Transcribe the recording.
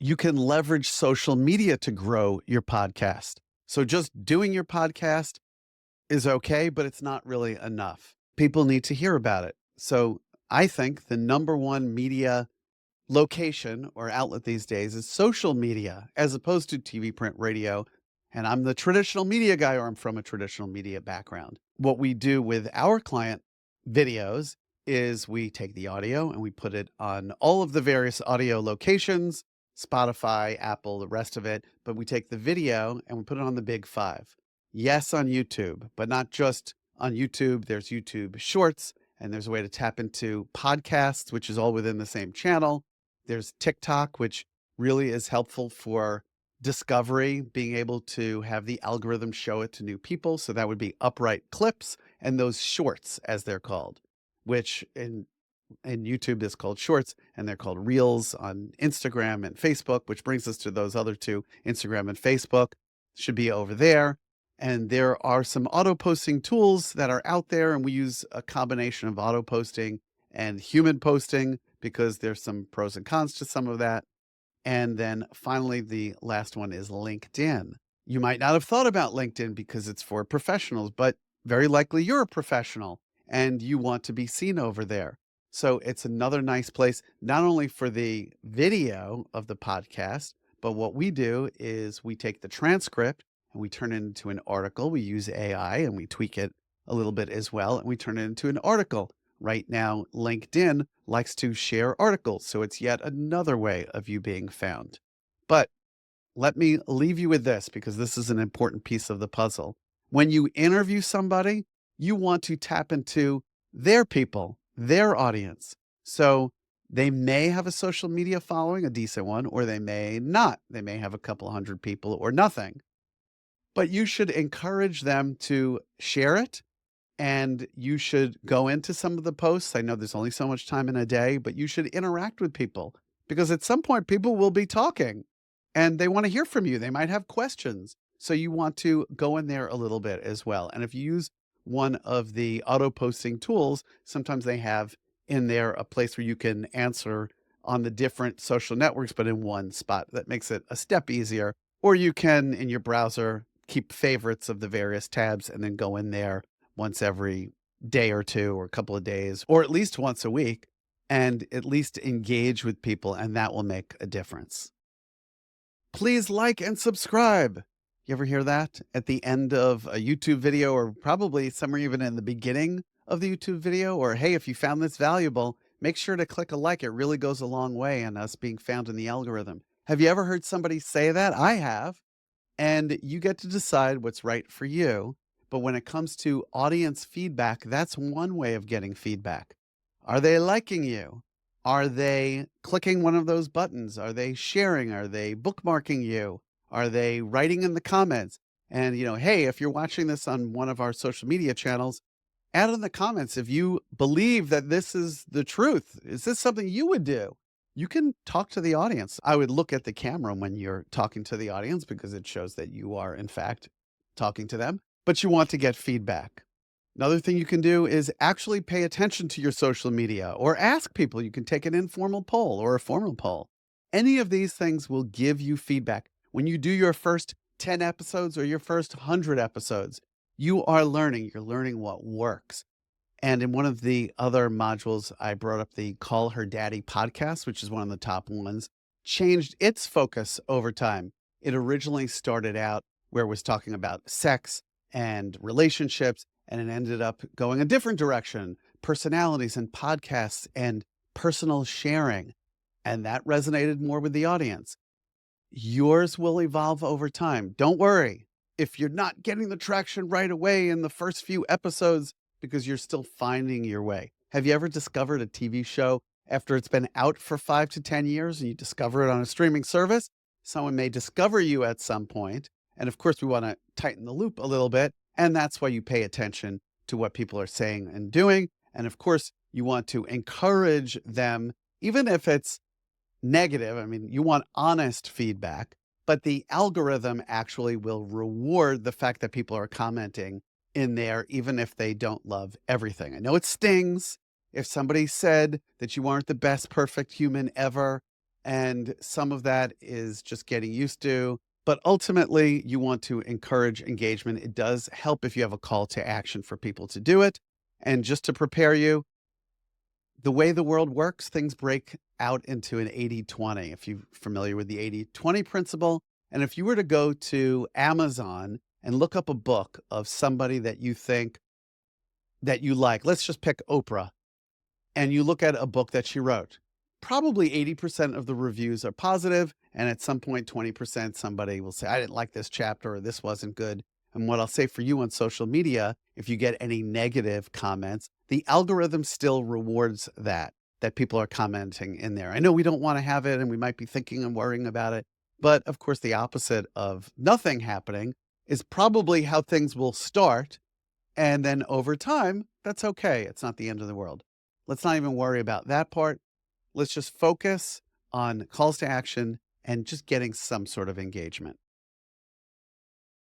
you can leverage social media to grow your podcast. So just doing your podcast is okay, but it's not really enough. People need to hear about it. So I think the number one media location or outlet these days is social media as opposed to TV, print, radio. And I'm the traditional media guy, or I'm from a traditional media background. What we do with our client videos is we take the audio and we put it on all of the various audio locations, Spotify, Apple, the rest of it. But we take the video and we put it on the big five. Yes, on YouTube, but not just on YouTube. There's YouTube Shorts, and there's a way to tap into podcasts, which is all within the same channel. There's TikTok, which really is helpful for discovery, being able to have the algorithm show it to new people. So that would be upright clips and those shorts, as they're called, which in YouTube is called shorts, and they're called reels on Instagram and Facebook, which brings us to those other two, Instagram and Facebook, should be over there. And there are some auto posting tools that are out there, and we use a combination of auto posting and human posting because there's some pros and cons to some of that. And then finally, the last one is LinkedIn. You might not have thought about LinkedIn because it's for professionals, but very likely you're a professional and you want to be seen over there. So it's another nice place, not only for the video of the podcast, but what we do is we take the transcript and we turn it into an article. We use AI and we tweak it a little bit as well, and we turn it into an article. Right now, LinkedIn likes to share articles, so it's yet another way of you being found. But let me leave you with this because this is an important piece of the puzzle. When you interview somebody, you want to tap into their people, their audience. So they may have a social media following, a decent one, or they may not. They may have a couple hundred people or nothing. But you should encourage them to share it, and you should go into some of the posts. I know there's only so much time in a day, but you should interact with people because at some point people will be talking and they want to hear from you. They might have questions. So you want to go in there a little bit as well. And if you use one of the auto posting tools, sometimes they have in there a place where you can answer on the different social networks, but in one spot. That makes it a step easier. Or you can, in your browser, keep favorites of the various tabs and then go in there once every day or two or a couple of days, or at least once a week, and at least engage with people, and that will make a difference. Please like and subscribe. You ever hear that at the end of a YouTube video, or probably somewhere even in the beginning of the YouTube video? Or, hey, if you found this valuable, make sure to click a like. It really goes a long way in us being found in the algorithm. Have you ever heard somebody say that? I have. And you get to decide what's right for you. But when it comes to audience feedback, that's one way of getting feedback. Are they liking you? Are they clicking one of those buttons? Are they sharing? Are they bookmarking you? Are they writing in the comments? And, hey, if you're watching this on one of our social media channels, add in the comments if you believe that this is the truth. Is this something you would do? You can talk to the audience. I would look at the camera when you're talking to the audience because it shows that you are, in fact, talking to them, but you want to get feedback. Another thing you can do is actually pay attention to your social media or ask people. You can take an informal poll or a formal poll. Any of these things will give you feedback. When you do your first 10 episodes or your first 100 episodes, you are learning. You're learning what works. And in one of the other modules, I brought up the Call Her Daddy podcast, which is one of the top ones, changed its focus over time. It originally started out where it was talking about sex and relationships, and it ended up going a different direction, personalities and podcasts and personal sharing. And that resonated more with the audience. Yours will evolve over time. Don't worry if you're not getting the traction right away in the first few episodes because you're still finding your way. Have you ever discovered a TV show after it's been out for 5 to 10 years and you discover it on a streaming service? Someone may discover you at some point. And of course, we want to tighten the loop a little bit. And that's why you pay attention to what people are saying and doing. And of course, you want to encourage them, even if it's negative. I mean, you want honest feedback, but the algorithm actually will reward the fact that people are commenting in there, even if they don't love everything. I know it stings if somebody said that you aren't the best perfect human ever, and some of that is just getting used to. But ultimately, you want to encourage engagement. It does help if you have a call to action for people to do it. And just to prepare you, the way the world works, things break out into an 80-20. If you're familiar with the 80-20 principle. And if you were to go to Amazon and look up a book of somebody that you think that you like, let's just pick Oprah, and you look at a book that she wrote, probably 80% of the reviews are positive, and at some point, 20% somebody will say, I didn't like this chapter or this wasn't good. And what I'll say for you on social media, if you get any negative comments, the algorithm still rewards that people are commenting in there. I know we don't want to have it and we might be thinking and worrying about it, but of course, the opposite of nothing happening is probably how things will start, and then over time, that's okay. It's not the end of the world. Let's not even worry about that part. Let's just focus on calls to action and just getting some sort of engagement.